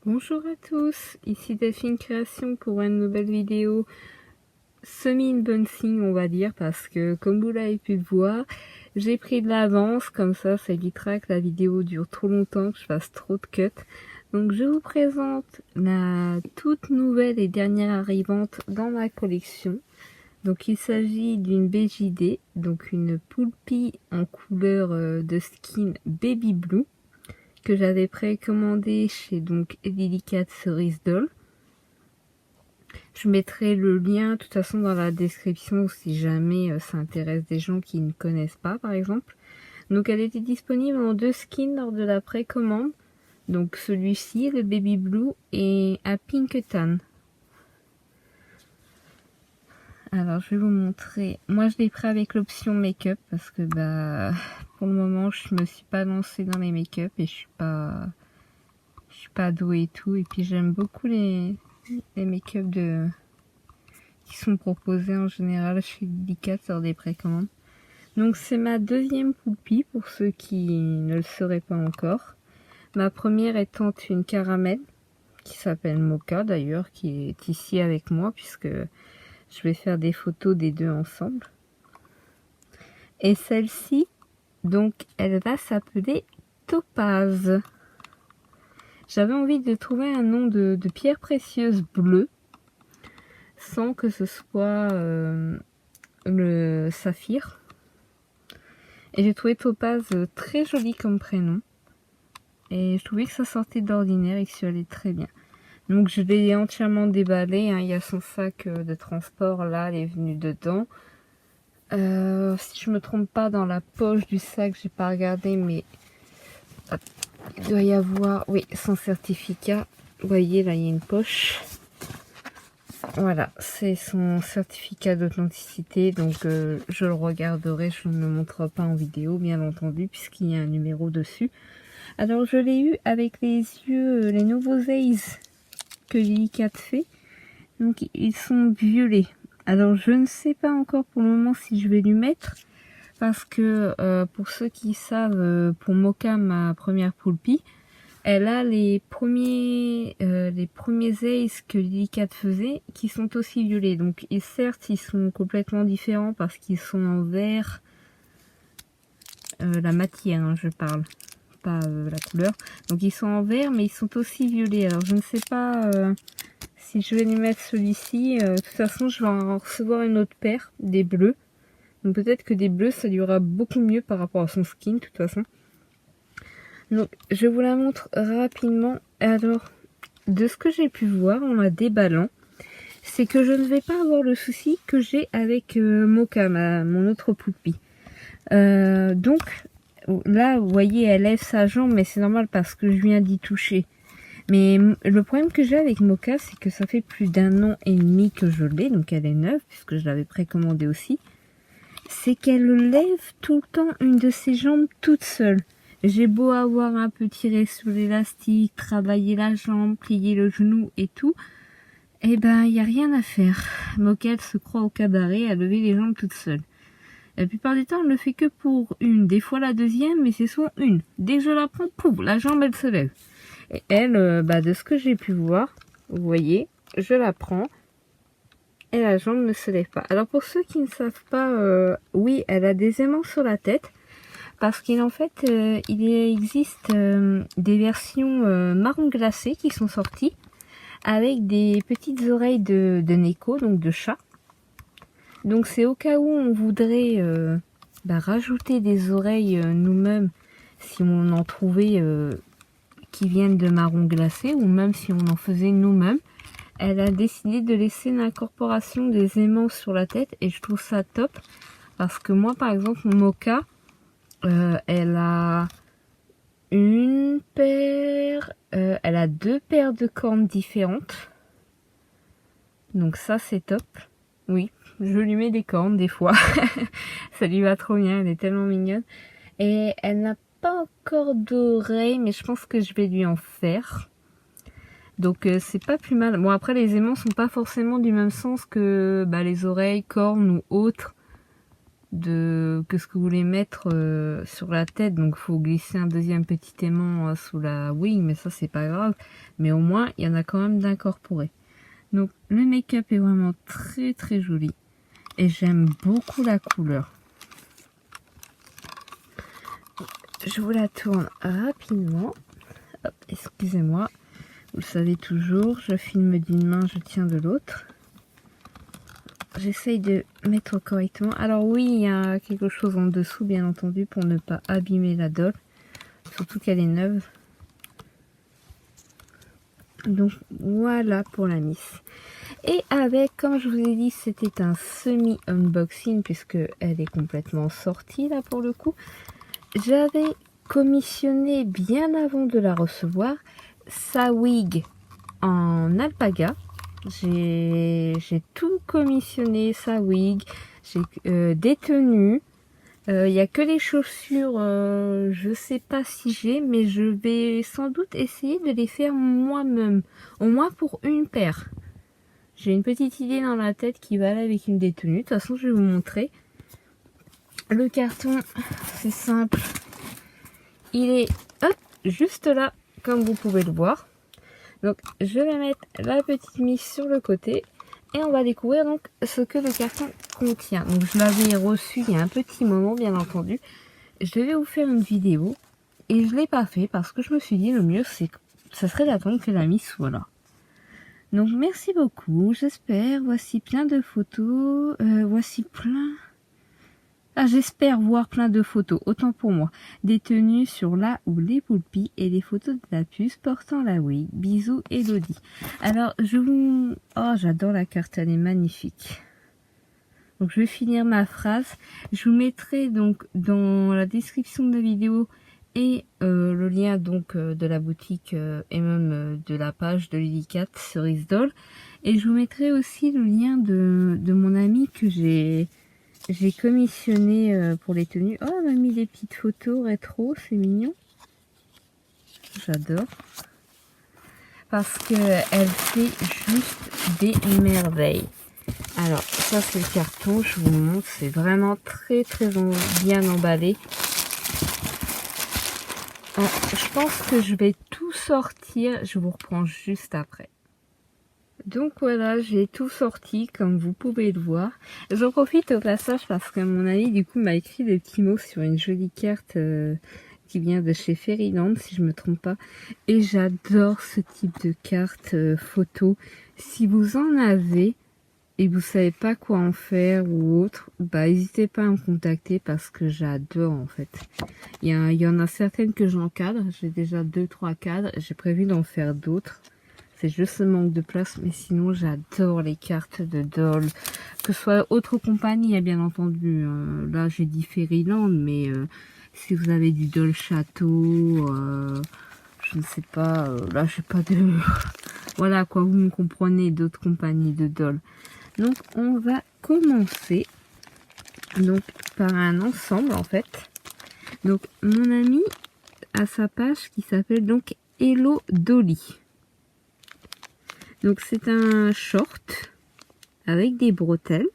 Bonjour à tous, ici Delphine Création pour une nouvelle vidéo semi-unboxing on va dire, parce que comme vous l'avez pu le voir, j'ai pris de l'avance, comme ça évitera que la vidéo dure trop longtemps, que je fasse trop de cuts. Donc je vous présente la toute nouvelle et dernière arrivante dans ma collection. Donc il s'agit d'une BJD, donc une Poulpi en couleur de skin Baby Blue, que j'avais précommandé chez donc Lily-Cat Cerise Doll. Je mettrai le lien de toute façon dans la description si jamais ça intéresse des gens qui ne connaissent pas par exemple. Donc elle était disponible en 2 skins lors de la précommande. Donc celui-ci, le Baby Blue, et un Pink Tan. Alors je vais vous montrer. Moi je l'ai pris avec l'option make-up parce que pour le moment je me suis pas lancée dans les make-up et je suis pas douée et tout. Et puis j'aime beaucoup les make-up qui sont proposés en général chez Lily-Cat lors des précommandes. Donc c'est ma deuxième Poulpi pour ceux qui ne le sauraient pas encore. Ma première étant une caramel qui s'appelle Mocha d'ailleurs, qui est ici avec moi puisque je vais faire des photos des deux ensemble. Et celle-ci, donc elle va s'appeler Topaz. J'avais envie de trouver un nom de pierre précieuse bleue sans que ce soit le saphir. Et j'ai trouvé Topaz très joli comme prénom. Et je trouvais que ça sortait d'ordinaire et que ça allait très bien. Donc je l'ai entièrement déballé. Hein. Il y a son sac de transport là, elle est venue dedans. Si je me trompe pas, dans la poche du sac, j'ai pas regardé, mais il doit y avoir, oui, son certificat. Vous voyez là, il y a une poche. Voilà, c'est son certificat d'authenticité, donc je le regarderai, je ne le montrerai pas en vidéo, bien entendu, puisqu'il y a un numéro dessus. Alors, je l'ai eu avec les yeux, les nouveaux Ace que Lily-Cat fait, donc ils sont violets. Alors, je ne sais pas encore pour le moment si je vais lui mettre, parce que pour ceux qui savent, pour Mocha, ma première Poulpi, elle a les premiers Ace que Lily-Cat faisait qui sont aussi violets. Donc certes ils sont complètement différents parce qu'ils sont en vert. La matière hein, je parle, pas la couleur. Donc ils sont en vert mais ils sont aussi violets. Alors je ne sais pas si je vais lui mettre celui-ci. De toute façon je vais en recevoir une autre paire, des bleus. Donc peut-être que des bleus ça lui ira beaucoup mieux par rapport à son skin de toute façon. Donc, je vous la montre rapidement. Alors, de ce que j'ai pu voir en la déballant, c'est que je ne vais pas avoir le souci que j'ai avec Mocha, mon autre Poulpi. Donc, là, vous voyez, elle lève sa jambe, mais c'est normal parce que je viens d'y toucher. Mais le problème que j'ai avec Mocha, c'est que ça fait plus d'1 an et demi que je l'ai, donc elle est neuve, puisque je l'avais précommandée aussi. C'est qu'elle lève tout le temps une de ses jambes toute seule. J'ai beau avoir un peu tiré sur l'élastique, travailler la jambe, plier le genou et tout, eh ben, il n'y a rien à faire. Mocha, elle se croit au cabaret à lever les jambes toute seule. La plupart du temps, elle ne le fait que pour une. Des fois la deuxième, mais c'est souvent une. Dès que je la prends, pouf, la jambe, elle se lève. Et elle, de ce que j'ai pu voir, vous voyez, je la prends et la jambe ne se lève pas. Alors, pour ceux qui ne savent pas, oui, elle a des aimants sur la tête. Parce qu'en fait, il existe des versions marron glacé qui sont sorties avec des petites oreilles de Neko, donc de chat. Donc c'est au cas où on voudrait rajouter des oreilles nous-mêmes, si on en trouvait qui viennent de marron glacé, ou même si on en faisait nous-mêmes. Elle a décidé de laisser l'incorporation des aimants sur la tête et je trouve ça top. Parce que moi, par exemple, Mocha, elle a une paire, elle a 2 paires de cornes différentes. Donc ça c'est top. Oui, je lui mets des cornes des fois. Ça lui va trop bien, elle est tellement mignonne. Et elle n'a pas encore d'oreilles, mais je pense que je vais lui en faire. Donc c'est pas plus mal. Bon après les aimants sont pas forcément du même sens que les oreilles, cornes ou autres. que ce que vous voulez mettre sur la tête. Donc, il faut glisser un deuxième petit aimant sous la wing, mais ça, c'est pas grave. Mais au moins, il y en a quand même d'incorporer. Donc, le make-up est vraiment très, très joli. Et j'aime beaucoup la couleur. Je vous la tourne rapidement. Excusez-moi. Vous le savez toujours, je filme d'une main, je tiens de l'autre. J'essaye de mettre correctement. Alors oui, il y a quelque chose en dessous, bien entendu, pour ne pas abîmer la doll. Surtout qu'elle est neuve. Donc voilà pour la Miss. Et avec, comme je vous ai dit, c'était un semi-unboxing, puisque elle est complètement sortie là pour le coup. J'avais commissionné bien avant de la recevoir sa wig en alpaga. J'ai tout commissionné, sa wig, j'ai des tenues. Il n'y a que les chaussures, je sais pas si j'ai, mais je vais sans doute essayer de les faire moi-même, au moins pour une paire. J'ai une petite idée dans la tête qui va aller avec une des tenues. De toute façon, je vais vous montrer. Le carton, c'est simple. Il est hop, juste là, comme vous pouvez le voir. Donc, je vais mettre la petite mise sur le côté et on va découvrir donc ce que le carton contient. Donc, je l'avais reçu il y a un petit moment, bien entendu. Je vais vous faire une vidéo et je l'ai pas fait parce que je me suis dit le mieux, c'est que ça serait d'attendre que la mise soit là. Donc, merci beaucoup, j'espère. Voici plein de photos. Voici plein... Ah, j'espère voir plein de photos, autant pour moi. Des tenues sur la ou les poulpis et des photos de la puce portant la wig. Bisous, Elodie. Alors, je vous... Oh, j'adore la carte, elle est magnifique. Donc, je vais finir ma phrase. Je vous mettrai donc dans la description de la vidéo et le lien donc de la boutique et même de la page de Lily-Cat Cerise Doll. Et je vous mettrai aussi le lien de mon ami que j'ai commissionné pour les tenues. Oh, on a mis des petites photos rétro, c'est mignon. J'adore. Parce que elle fait juste des merveilles. Alors, ça c'est le carton, je vous montre. C'est vraiment très très bien emballé. Je pense que je vais tout sortir. Je vous reprends juste après. Donc voilà, j'ai tout sorti comme vous pouvez le voir. J'en profite au passage parce que mon ami du coup m'a écrit des petits mots sur une jolie carte qui vient de chez Fairyland si je me trompe pas. Et j'adore ce type de carte photo. Si vous en avez et vous savez pas quoi en faire ou autre, bah n'hésitez pas à me contacter parce que j'adore en fait. Il y en a certaines que j'encadre, j'ai déjà 2-3 cadres, j'ai prévu d'en faire d'autres. C'est juste le manque de place, mais sinon j'adore les cartes de doll. Que ce soit autre compagnie, bien entendu. Là j'ai dit Fairyland, mais si vous avez du doll château, je ne sais pas, là j'ai pas de... Voilà quoi, vous me comprenez, d'autres compagnies de doll. Donc on va commencer donc par un ensemble en fait. Donc mon ami a sa page qui s'appelle donc Hello Dolly. Donc c'est un short avec des bretelles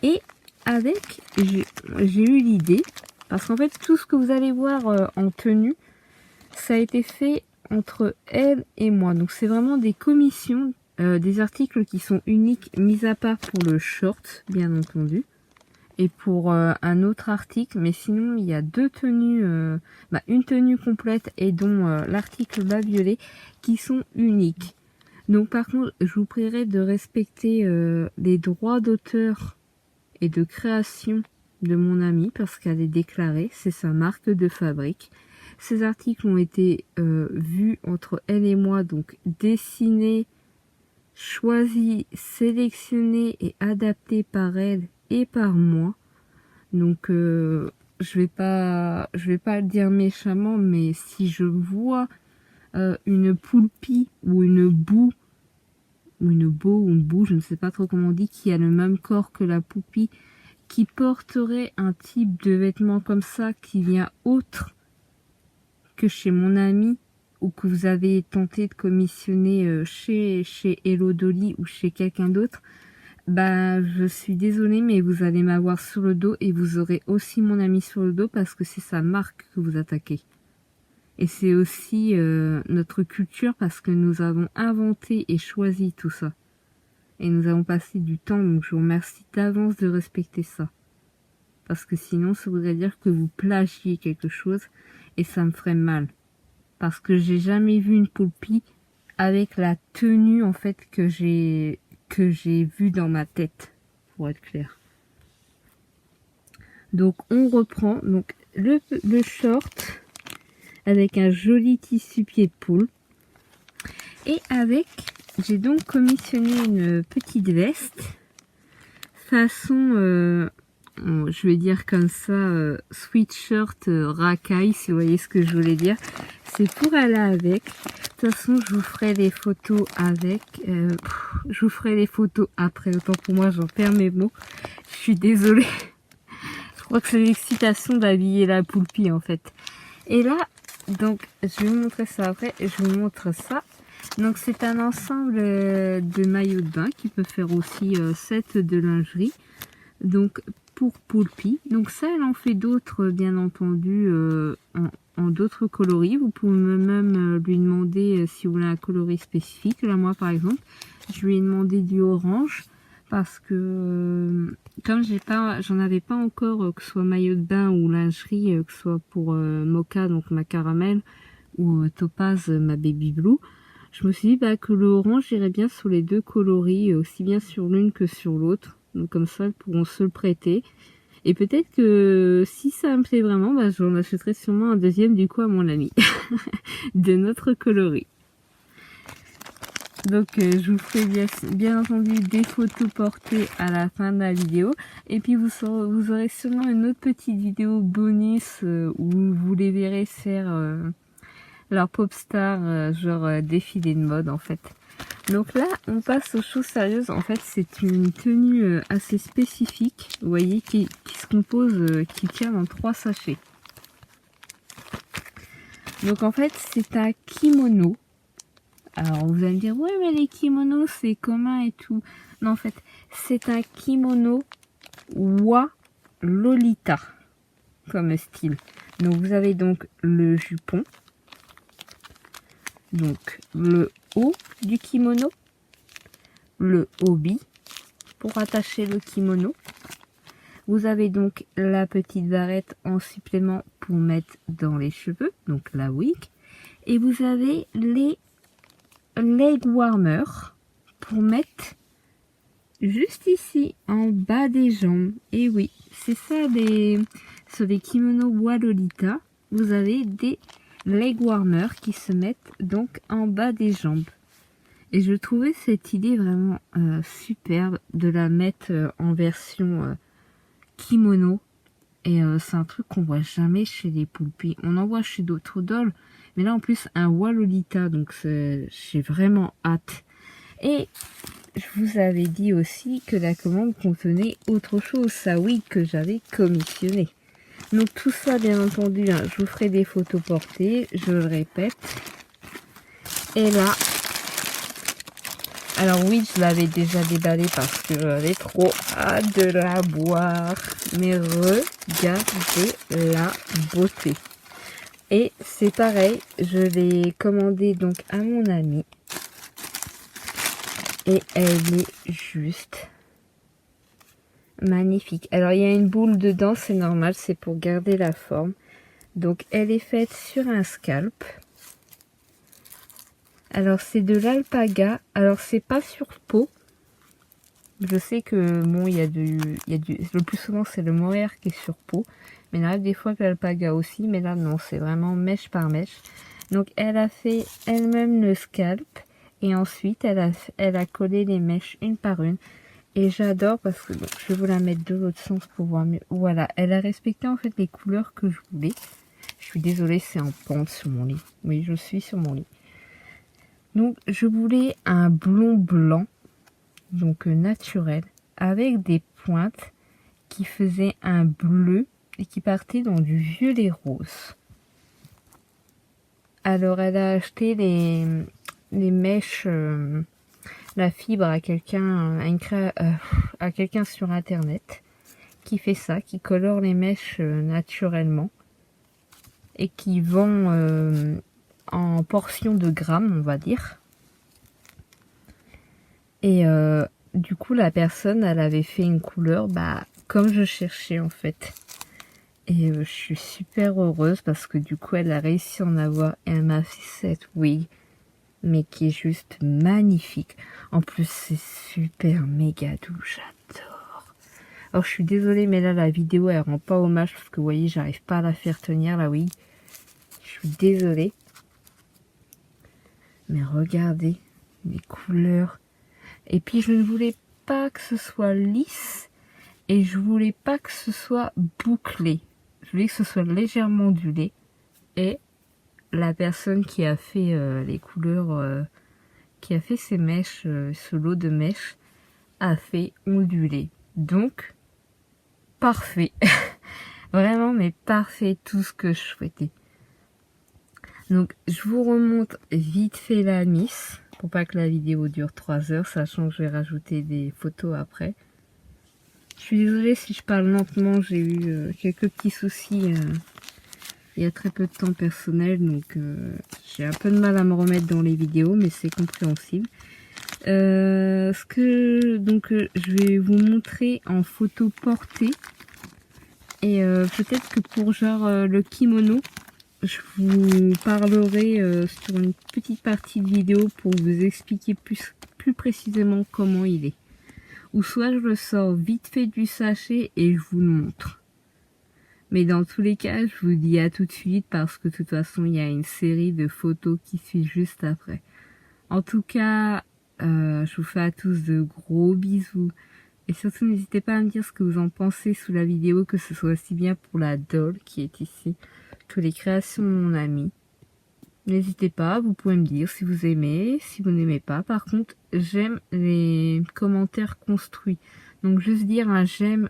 et avec, j'ai eu l'idée, parce qu'en fait tout ce que vous allez voir en tenue, ça a été fait entre elle et moi. Donc c'est vraiment des commissions, des articles qui sont uniques, mis à part pour le short bien entendu. Et pour un autre article, mais sinon il y a deux tenues, une tenue complète et dont l'article bas violet qui sont uniques. Donc par contre, je vous prierai de respecter les droits d'auteur et de création de mon ami parce qu'elle est déclarée, c'est sa marque de fabrique. Ces articles ont été vus entre elle et moi, donc dessinés, choisis, sélectionnés et adaptés par elle et par moi. Donc je vais pas le dire méchamment, mais si je vois une poulpie ou une boue ou une boue, je ne sais pas trop comment on dit, qui a le même corps que la poupie, qui porterait un type de vêtement comme ça qui vient autre que chez mon ami ou que vous avez tenté de commissionner chez Hello Dolly ou chez quelqu'un d'autre, bah je suis désolée, mais vous allez m'avoir sur le dos et vous aurez aussi mon ami sur le dos parce que c'est sa marque que vous attaquez. Et c'est aussi notre culture parce que nous avons inventé et choisi tout ça. Et nous avons passé du temps, donc je vous remercie d'avance de respecter ça. Parce que sinon, ça voudrait dire que vous plagiez quelque chose et ça me ferait mal. Parce que j'ai jamais vu une poulpie avec la tenue en fait que j'ai vue dans ma tête, pour être clair. Donc on reprend donc le short avec un joli tissu pied de poule. Et avec, j'ai donc commissionné une petite veste façon, je vais dire comme ça, sweatshirt racaille, si vous voyez ce que je voulais dire. C'est pour aller avec. De toute façon, je vous ferai des photos avec. Je vous ferai des photos après. Autant pour moi, j'en perds mes mots. Je suis désolée. Je crois que c'est l'excitation d'habiller la poulpie en fait. Et là, donc, je vais vous montrer ça après. Je vous montre ça. Donc, c'est un ensemble de maillots de bain qui peut faire aussi set de lingerie. Donc, pour poulpie. Donc, ça, elle en fait d'autres, bien entendu, en d'autres coloris. Vous pouvez même lui demander si vous voulez un coloris spécifique. Là, moi, par exemple, je lui ai demandé du orange parce que comme j'en avais pas encore, que ce soit maillot de bain ou lingerie, que ce soit pour Mocha, donc ma caramel, ou Topaz, ma baby blue, je me suis dit bah, que le orange irait bien sur les deux coloris, aussi bien sur l'une que sur l'autre. Donc comme ça, elles pourront se le prêter. Et peut-être que si ça me plaît vraiment, bah, j'en achèterai sûrement un deuxième du coup à mon ami de notre coloris. Donc je vous ferai bien entendu des photos portées à la fin de la vidéo. Et puis vous aurez sûrement une autre petite vidéo bonus où vous les verrez faire leur pop star, genre défilé de mode en fait. Donc là, on passe aux choses sérieuses. En fait, c'est une tenue assez spécifique, vous voyez, qui se compose, qui tient dans 3 sachets. Donc en fait, c'est un kimono. Alors vous allez me dire, ouais, mais les kimonos, c'est commun et tout. Non, en fait, c'est un kimono wa Lolita, comme style. Donc vous avez donc le jupon. Donc le haut du kimono, le obi pour attacher le kimono. Vous avez donc la petite barrette en supplément pour mettre dans les cheveux, donc la wig. Et vous avez les leg warmers pour mettre juste ici en bas des jambes. Et oui, c'est ça, sur les kimonos Walolita, vous avez des leg warmers qui se mettent donc en bas des jambes. Et je trouvais cette idée vraiment superbe de la mettre en version kimono. Et c'est un truc qu'on voit jamais chez les poulpis. On en voit chez d'autres dolls. Mais là en plus un Walolita. Donc j'ai vraiment hâte. Et je vous avais dit aussi que la commande contenait autre chose. Ça oui que j'avais commissionné. Donc tout ça bien entendu, hein, je vous ferai des photos portées. Je le répète. Et là... Alors oui, je l'avais déjà déballé parce que j'avais trop hâte de la boire. Mais regardez la beauté. Et c'est pareil, je l'ai commandé donc à mon ami. Et elle est juste magnifique. Alors il y a une boule dedans, c'est normal, c'est pour garder la forme. Donc elle est faite sur un scalp. Alors c'est de l'alpaga. Alors c'est pas sur peau. Je sais que bon, il y a le plus souvent c'est le mohair qui est sur peau, mais il arrive des fois que l'alpaga aussi, mais là non, c'est vraiment mèche par mèche. Donc elle a fait elle-même le scalp et ensuite elle a collé les mèches une par une. Et j'adore parce que bon, je vais vous la mettre de l'autre sens pour voir mieux. Voilà, elle a respecté en fait les couleurs que je voulais. Je suis désolée, c'est en pente sur mon lit. Oui, je suis sur mon lit. Donc je voulais un blond blanc, donc naturel, avec des pointes qui faisaient un bleu et qui partaient dans du violet rose. Alors elle a acheté les mèches la fibre à quelqu'un, à quelqu'un sur internet qui fait ça, qui colore les mèches naturellement et qui vend en portions de grammes, on va dire. Et du coup, la personne, elle avait fait une couleur, comme je cherchais en fait. Et je suis super heureuse parce que du coup, elle a réussi à en avoir et elle m'a fait cette wig, mais qui est juste magnifique. En plus, c'est super méga doux, j'adore. Alors, je suis désolée, mais là, la vidéo, elle rend pas hommage parce que vous voyez, j'arrive pas à la faire tenir, la wig. Je suis désolée. Mais regardez les couleurs. Et puis, je ne voulais pas que ce soit lisse et je voulais pas que ce soit bouclé. Je voulais que ce soit légèrement ondulé. Et la personne qui a fait les couleurs, qui a fait ces mèches, ce lot de mèches, a fait onduler. Donc, parfait. Vraiment, mais parfait, tout ce que je souhaitais. Donc, je vous remonte vite fait la miss, pour pas que la vidéo dure 3 heures, sachant que je vais rajouter des photos après. Je suis désolée si je parle lentement, j'ai eu quelques petits soucis il y a très peu de temps personnel, donc j'ai un peu de mal à me remettre dans les vidéos, mais c'est compréhensible. Je vais vous montrer en photo portée, et peut-être que pour genre le kimono, je vous parlerai sur une petite partie de vidéo pour vous expliquer plus précisément comment il est. Ou soit je le sors vite fait du sachet et je vous le montre. Mais dans tous les cas, je vous dis à tout de suite parce que de toute façon, il y a une série de photos qui suit juste après. En tout cas, je vous fais à tous de gros bisous. Et surtout, n'hésitez pas à me dire ce que vous en pensez sous la vidéo, que ce soit aussi bien pour la doll qui est ici, que les créations de mon ami. N'hésitez pas, vous pouvez me dire si vous aimez, si vous n'aimez pas. Par contre, j'aime les commentaires construits. Donc juste dire un j'aime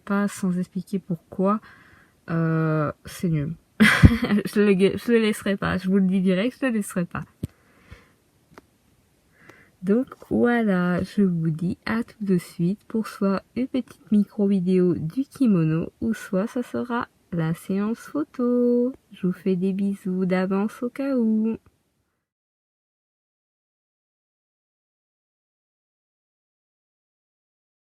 pas sans expliquer pourquoi, c'est nul. je le laisserai pas, je vous le dis direct, je le laisserai pas. Donc voilà, je vous dis à tout de suite pour soit une petite micro vidéo du kimono ou soit ça sera la séance photo. Je vous fais des bisous d'avance au cas où.